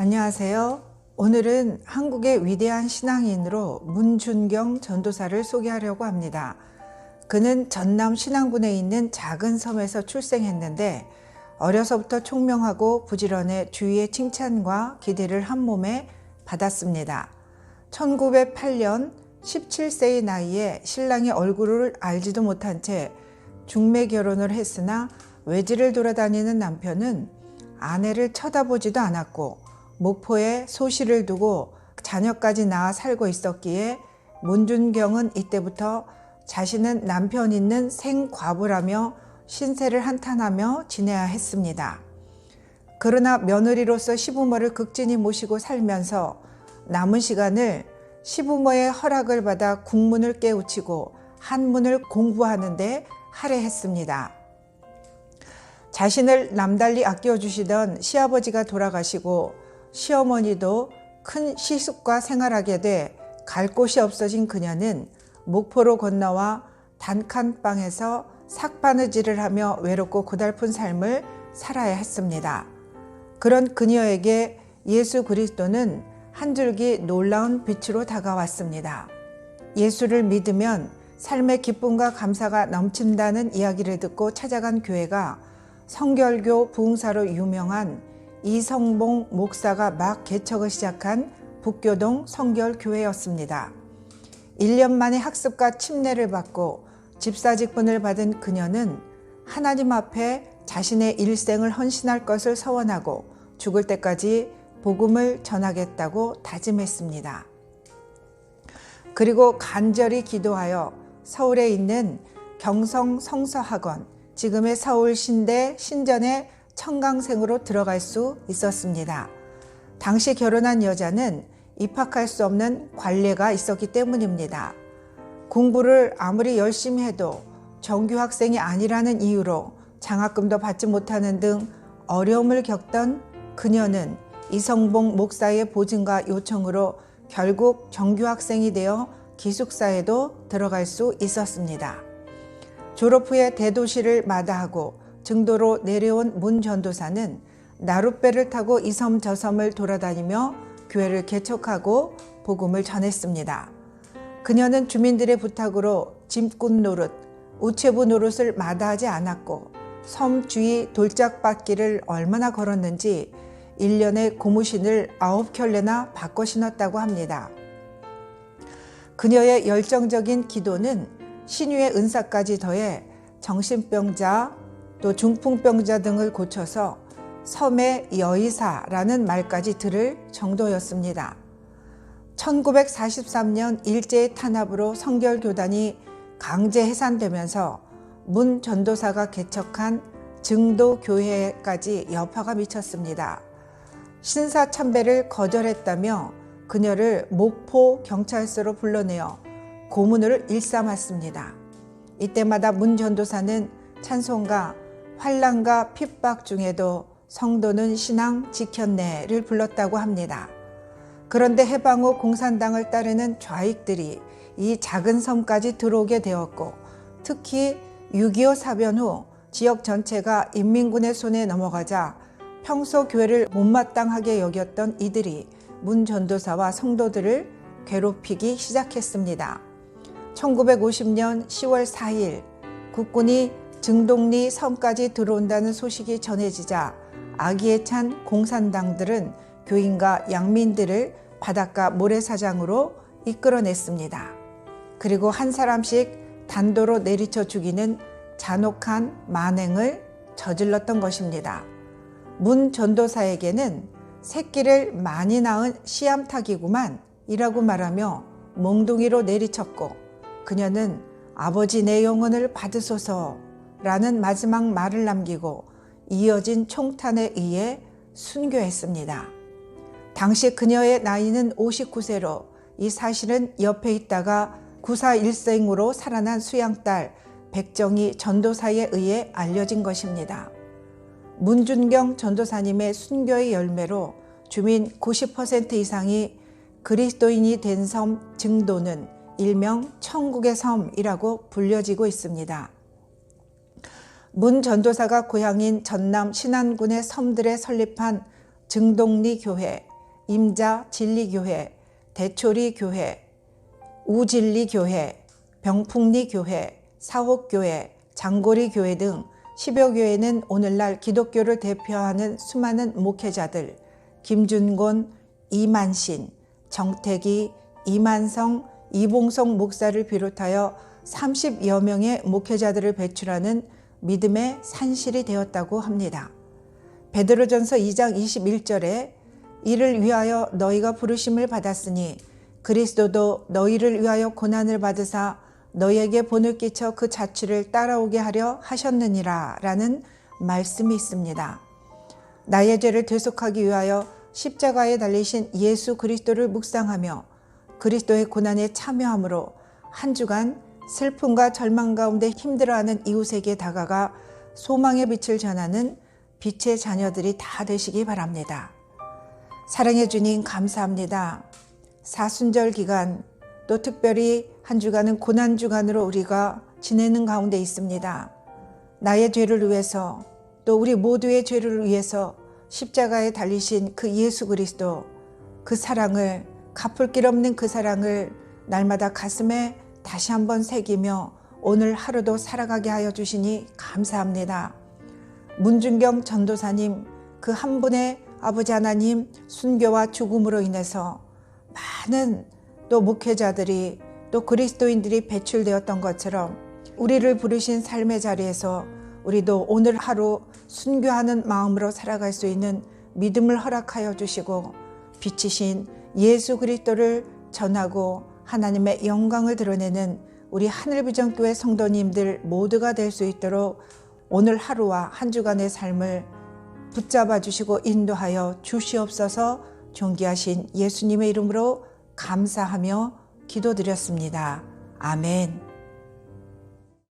안녕하세요. 오늘은 한국의 위대한 신앙인으로 문준경 전도사를 소개하려고 합니다. 그는 전남 신안군에 있는 작은 섬에서 출생했는데 어려서부터 총명하고 부지런해 주위의 칭찬과 기대를 한 몸에 받았습니다. 1908년 17세의 나이에 신랑의 얼굴을 알지도 못한 채 중매 결혼을 했으나 외지를 돌아다니는 남편은 아내를 쳐다보지도 않았고 목포에 소실을 두고 자녀까지 낳아 살고 있었기에 문준경은 이때부터 자신은 남편 있는 생과부라며 신세를 한탄하며 지내야 했습니다. 그러나 며느리로서 시부모를 극진히 모시고 살면서 남은 시간을 시부모의 허락을 받아 국문을 깨우치고 한문을 공부하는 데 할애했습니다. 자신을 남달리 아껴주시던 시아버지가 돌아가시고 시어머니도 큰 시숙과 생활하게 돼 갈 곳이 없어진 그녀는 목포로 건너와 단칸방에서 삭바느질을 하며 외롭고 고달픈 삶을 살아야 했습니다. 그런 그녀에게 예수 그리스도는 한 줄기 놀라운 빛으로 다가왔습니다. 예수를 믿으면 삶의 기쁨과 감사가 넘친다는 이야기를 듣고 찾아간 교회가 성결교 부흥사로 유명한 이성봉 목사가 막 개척을 시작한 북교동 성결교회였습니다. 1년 만에 학습과 침례를 받고 집사직분을 받은 그녀는 하나님 앞에 자신의 일생을 헌신할 것을 서원하고 죽을 때까지 복음을 전하겠다고 다짐했습니다. 그리고 간절히 기도하여 서울에 있는 경성성서학원, 지금의 서울신대 신전의 청강생으로 들어갈 수 있었습니다. 당시 결혼한 여자는 입학할 수 없는 관례가 있었기 때문입니다. 공부를 아무리 열심히 해도 정규 학생이 아니라는 이유로 장학금도 받지 못하는 등 어려움을 겪던 그녀는 이성봉 목사의 보증과 요청으로 결국 정규 학생이 되어 기숙사에도 들어갈 수 있었습니다. 졸업 후에 대도시를 마다하고 증도로 내려온 문 전도사는 나룻배를 타고 이 섬 저 섬을 돌아다니며 교회를 개척하고 복음을 전했습니다. 그녀는 주민들의 부탁으로 짐꾼 노릇, 우체부 노릇을 마다하지 않았고 섬 주위 돌짝밭길을 얼마나 걸었는지 1년에 고무신을 9켤레나 바꿔 신었다고 합니다. 그녀의 열정적인 기도는 신유의 은사까지 더해 정신병자, 또 중풍병자 등을 고쳐서 섬의 여의사라는 말까지 들을 정도였습니다. 1943년 일제의 탄압으로 성결교단이 강제 해산되면서 문 전도사가 개척한 증도교회까지 여파가 미쳤습니다. 신사참배를 거절했다며 그녀를 목포 경찰서로 불러내어 고문을 일삼았습니다. 이때마다 문 전도사는 찬송가 환난과 핍박 중에도 성도는 신앙 지켰네를 불렀다고 합니다. 그런데 해방 후 공산당을 따르는 좌익들이 이 작은 섬까지 들어오게 되었고 특히 6.25 사변 후 지역 전체가 인민군의 손에 넘어가자 평소 교회를 못마땅하게 여겼던 이들이 문 전도사와 성도들을 괴롭히기 시작했습니다. 1950년 10월 4일 국군이 증동리 섬까지 들어온다는 소식이 전해지자 악의에 찬 공산당들은 교인과 양민들을 바닷가 모래사장으로 이끌어냈습니다. 그리고 한 사람씩 단도로 내리쳐 죽이는 잔혹한 만행을 저질렀던 것입니다. 문 전도사에게는 새끼를 많이 낳은 씨암탉이구만 이라고 말하며 몽둥이로 내리쳤고 그녀는 아버지 내 영혼을 받으소서 라는 마지막 말을 남기고 이어진 총탄에 의해 순교했습니다. 당시 그녀의 나이는 59세로 이 사실은 옆에 있다가 구사일생으로 살아난 수양딸 백정희 전도사에 의해 알려진 것입니다. 문준경 전도사님의 순교의 열매로 주민 90% 이상이 그리스도인이 된 섬 증도는 일명 천국의 섬이라고 불려지고 있습니다. 문 전도사가 고향인 전남 신안군의 섬들에 설립한 증동리 교회, 임자 진리교회, 대초리교회, 우진리교회, 병풍리교회, 사옥교회, 장고리교회 등 10여 교회는 오늘날 기독교를 대표하는 수많은 목회자들, 김준곤, 이만신, 정태기, 이만성, 이봉성 목사를 비롯하여 30여 명의 목회자들을 배출하는 믿음의 산실이 되었다고 합니다. 베드로전서 2장 21절에 이를 위하여 너희가 부르심을 받았으니 그리스도도 너희를 위하여 고난을 받으사 너희에게 본을 끼쳐 그 자취를 따라오게 하려 하셨느니라 라는 말씀이 있습니다. 나의 죄를 대속하기 위하여 십자가에 달리신 예수 그리스도를 묵상하며 그리스도의 고난에 참여함으로 한 주간 슬픔과 절망 가운데 힘들어하는 이웃에게 다가가 소망의 빛을 전하는 빛의 자녀들이 다 되시기 바랍니다. 사랑해 주님 감사합니다. 사순절 기간 또 특별히 한 주간은 고난 주간으로 우리가 지내는 가운데 있습니다. 나의 죄를 위해서 또 우리 모두의 죄를 위해서 십자가에 달리신 그 예수 그리스도, 그 사랑을, 갚을 길 없는 그 사랑을 날마다 가슴에 다시 한번 새기며 오늘 하루도 살아가게 하여 주시니 감사합니다. 문준경 전도사님, 그 한 분의 아버지 하나님 순교와 죽음으로 인해서 많은 또 목회자들이 또 그리스도인들이 배출되었던 것처럼 우리를 부르신 삶의 자리에서 우리도 오늘 하루 순교하는 마음으로 살아갈 수 있는 믿음을 허락하여 주시고 빛이신 예수 그리스도를 전하고 하나님의 영광을 드러내는 우리 하늘비전교회 성도님들 모두가 될 수 있도록 오늘 하루와 한 주간의 삶을 붙잡아 주시고 인도하여 주시옵소서. 존귀하신 예수님의 이름으로 감사하며 기도드렸습니다. 아멘.